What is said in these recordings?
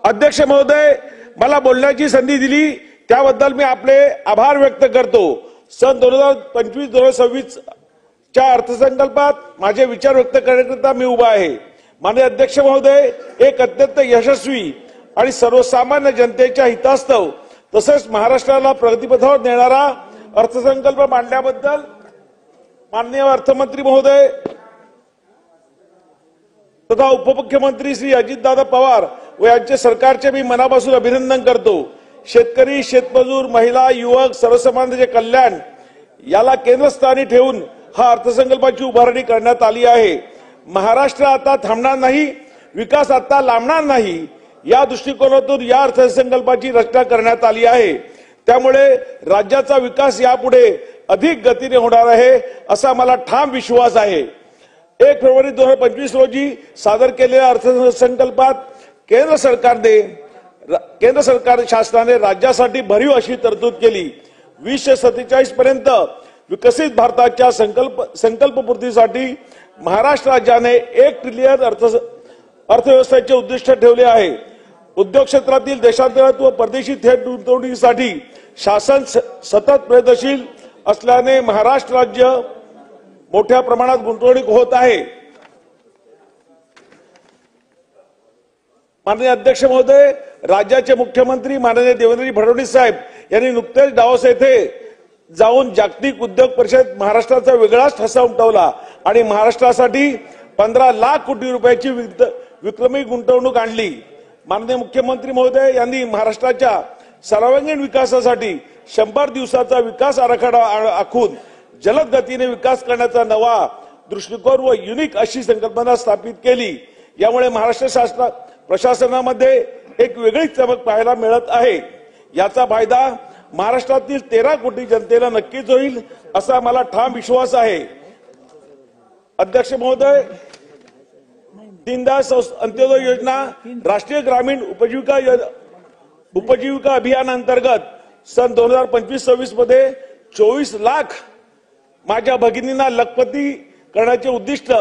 अध्यक्ष महोदय, मला बोलण्याची संधी दिली त्याबद्दल मी आपले आभार व्यक्त करतो। सन 2025-2026 च्या अर्थसंकल्पात माझे विचार व्यक्त करण्याकरिता मी उभा आहे। माननीय अध्यक्ष महोदय, एक अत्यंत यशस्वी आणि सर्वसामान्य जनतेच्या हितास्तव तसेच महाराष्ट्राला प्रगतीपथावर नेणारा अर्थसंकल्प मांडल्याबद्दल माननीय अर्थमंत्री महोदय तथा उपमुख्यमंत्री श्री अजितदादा पवार व यांचे सरकारचे मी मनापासून अभिनंदन करतो। शेतकरी, शेतमजूर, महिला, युवक, सर्वसामान्यांचे कल्याण याला केंद्रस्थानी ठेवून हा अर्थसंकल्पाची उभारणी करण्यात आली आहे। महाराष्ट्र आता थांबणार नाही, विकास आता लांबणार नाही, या दृष्टिकोनातून या अर्थसंकल्पाची रचना करण्यात आली आहे। त्यामुळे राज्याचा विकास यापुढे अधिक गतीने होणार आहे असा मला ठाम विश्वास आहे। 1 फेब्रुवारी 2025 रोजी सादर केलेल्या अर्थसंकल्पात केंद्र सरकार शासनाने राज्यासाठी भरीव अशी तरतूद केली। 2047 पर्यंत विकसित भारताच्या संकल्पपूर्तीसाठी महाराष्ट्र राज्याने 1 ट्रिलियन अर्थव्यवस्थेचे उद्दिष्ट ठेवले आहे। उद्योग क्षेत्रातील देशांतर्गत व परदेशी थेट गुंतवणुकीसाठी शासन सतत प्रयत्नशील असल्याने महाराष्ट्र राज्य मोठ्या प्रमाणात गुंतवणूक होत आहे। माननीय अध्यक्ष महोदय, राज्याचे मुख्यमंत्री माननीय देवेंद्रजी फडणवीस साहेब यांनी नुकतेच डावोस येथे जाऊन जागतिक उद्योग परिषद महाराष्ट्राचा वेगळाच ठसा उमटवला आणि महाराष्ट्रासाठी 15 लाख कोटी रुपयाची विक्रमी गुंतवणूक आणली। माननीय मुख्यमंत्री महोदय यांनी महाराष्ट्राच्या सर्वांगीण विकासासाठी 100 दिवसाचा विकास आराखडा आखून जलद गतीने विकास करण्याचा नवा दृष्टिकोन व युनिक अशी संकल्पना स्थापित केली। यामुळे महाराष्ट्र प्रशासनामध्ये एक वेगळीच चमक पाहायला मिळत आहे। याचा फायदा महाराष्ट्रातील 13 कोटी जनतेला नक्कीच होईल असा मला ठाम विश्वास आहे। अध्यक्ष महोदय, दीनदयाल अंत्योदय योजना राष्ट्रीय ग्रामीण उपजीविका अभियान अंतर्गत सन 2025-26 मध्ये 24 लाख माझ्या भगिनींना लखपती करण्याचे उद्दिष्ट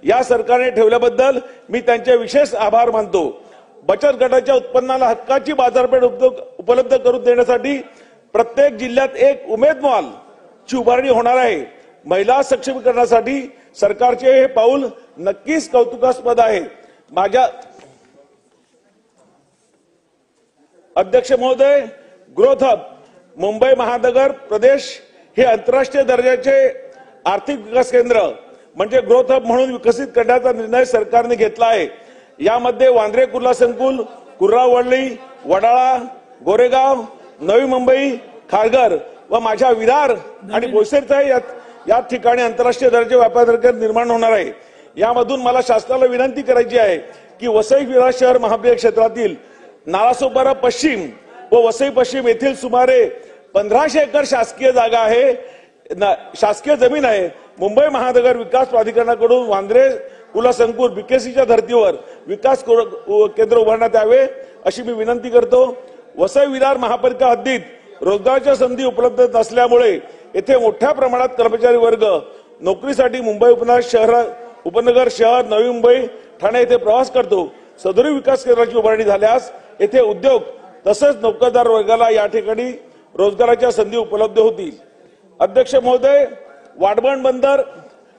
या सरकारने ठेवल्याबद्दल मी त्यांचे विशेष आभार मानतो। बचत गटाच्या उत्पन्नाला हक्काची बाजारपेठ उपलब्ध करून देण्यासाठी प्रत्येक जिल्ह्यात एक उमेद मॉलची उभारणी होणार आहे। महिला सक्षमीकरणासाठी सरकारचे हे पाऊल नक्कीच कौतुकास्पद आहे। माझ्या अध्यक्ष महोदय, ग्रोथ हब मुंबई महानगर प्रदेश हे आंतरराष्ट्रीय दर्जाचे आर्थिक विकास केंद्र म्हणजे ग्रोथ हब म्हणून विकसित करण्याचा निर्णय सरकारने घेतला आहे। यामध्ये वांद्रे कुर्ला संकुल, कुर्रावळी, वडाळा, गोरेगाव, नवी मुंबई, खारघर व माझ्या विरार आणि बोईसरचा या ठिकाणी आंतरराष्ट्रीय दर्जाचे व्यापार केंद्र निर्माण होणार आहे। यामधून मला शासनाला विनंती करायची आहे की वसई विरार शहर महापालिका क्षेत्रातील नालासोपारा पश्चिम व वसई पश्चिम येथील सुमारे 1500 एकर शासकीय जागा आहे, शासकीय जमीन आहे। मुंबई महानगर विकास प्राधिकरणाकडून वांद्रे कुर्ला संकुल बीकेसीच्या धर्तीवर विकास केंद्र उभारण्यात यावे अशी मी विनंती करतो। वसई विरार महापालिका हद्दीत रोजगाराच्या संधी उपलब्ध नसल्यामुळे येथे मोठ्या प्रमाणात कर्मचारी वर्ग नोकरीसाठी मुंबई उपनगर शहर, नवी मुंबई, ठाणे येथे प्रवास करतो। सदरी विकास केंद्राची उभारणी झाल्यास येथे उद्योग तसेच नोकरदार वर्गाला या ठिकाणी रोजगाराच्या संधी उपलब्ध होतील। अध्यक्ष महोदय, वाढवण बंदर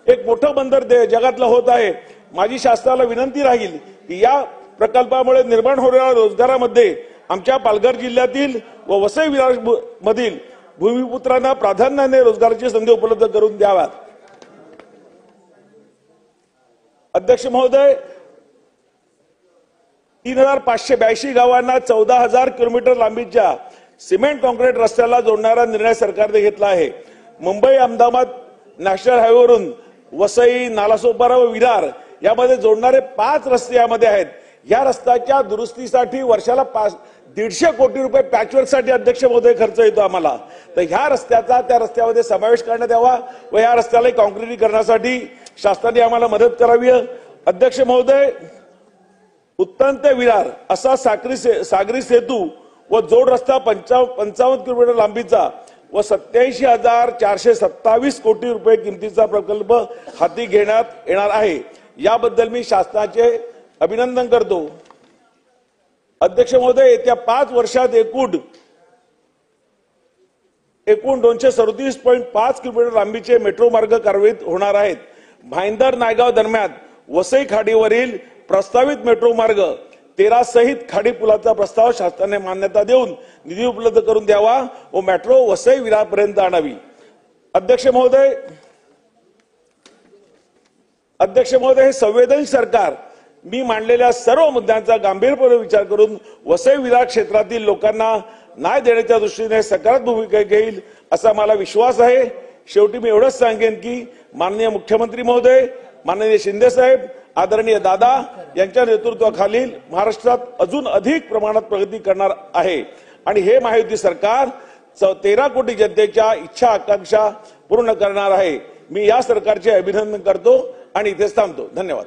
एक मोठं बंदर जगातलं होत आहे। माझी शासनाला विनंती राहील की या प्रकल्पामुळे निर्माण होणाऱ्या रोजगारामध्ये आमच्या पालघर जिल्ह्यातील व वसई विरार मधील भूमिपुत्रांना प्राधान्याने रोजगाराची संधी उपलब्ध करून द्याव्यात। अध्यक्ष महोदय, 3582 गावांना 14,000 किलोमीटर लांबीच्या सिमेंट कॉन्क्रीट रस्त्याला जोडणारा निर्णय सरकारने घेतला आहे। मुंबई अहमदाबाद नॅशनल हायवेवरून वसई, नालासोपारा व विरार यामध्ये जोडणारे 5 रस्ते यामध्ये आहेत। या रस्त्याच्या दुरुस्तीसाठी वर्षाला 150 कोटी रुपये पॅचवर्कसाठी अध्यक्ष महोदय खर्च येतो आम्हाला। तर ह्या रस्त्याचा त्या रस्त्यामध्ये समावेश करण्यात यावा व या रस्त्याला काँक्रिटीकरणासाठी शासनाने आम्हाला मदत करावी। अध्यक्ष महोदय, उत्तन ते विरार असा सागरी सेतू व जोड रस्ता 55 किलोमीटर लांबीचा व 87,427 कोटी रुपये किमतीचा प्रकल्प हाती घेण्यात येणार आहे। याबद्दल मी शासनाचे अभिनंदन करतो। अध्यक्ष महोदय, येत्या 5 वर्षात एकूण 237.5 किलोमीटर लांबीचे मेट्रो मार्ग कार्यान्वित होणार आहेत. भाईंदर नायगाव दरम्यान वसई खाडीवरील प्रस्तावित मेट्रो मार्ग 13 सहित खाडी पुलाचा प्रस्ताव शासनाने मान्यता देऊन निधी उपलब्ध करून द्यावा व मेट्रो वसई विरारपर्यंत आणावी. अध्यक्ष महोदय, हे संवेदनशील सरकार मी मांडलेल्या सर्व मुद्द्यांचा गांभीर्यपूर्वक विचार करून वसई विरार क्षेत्रातील लोकांना न्याय देण्याच्या दृष्टीने सकारात्मक भूमिका घेईल असा मला विश्वास आहे. शेवटी मी एवढंच सांगेन की माननीय मुख्यमंत्री महोदय, माननीय शिंदे साहेब, आदरणीय दादा यांच्या नेतृत्वाखालील महाराष्ट्रात अजून अधिक प्रमाणात प्रगती करणार आहे आणि हे महायुती सरकार 13 कोटी जनतेच्या इच्छा आकांक्षा पूर्ण करणार आहे. मी या सरकारचे अभिनंदन करतो आणि इथेच थांबतो. धन्यवाद.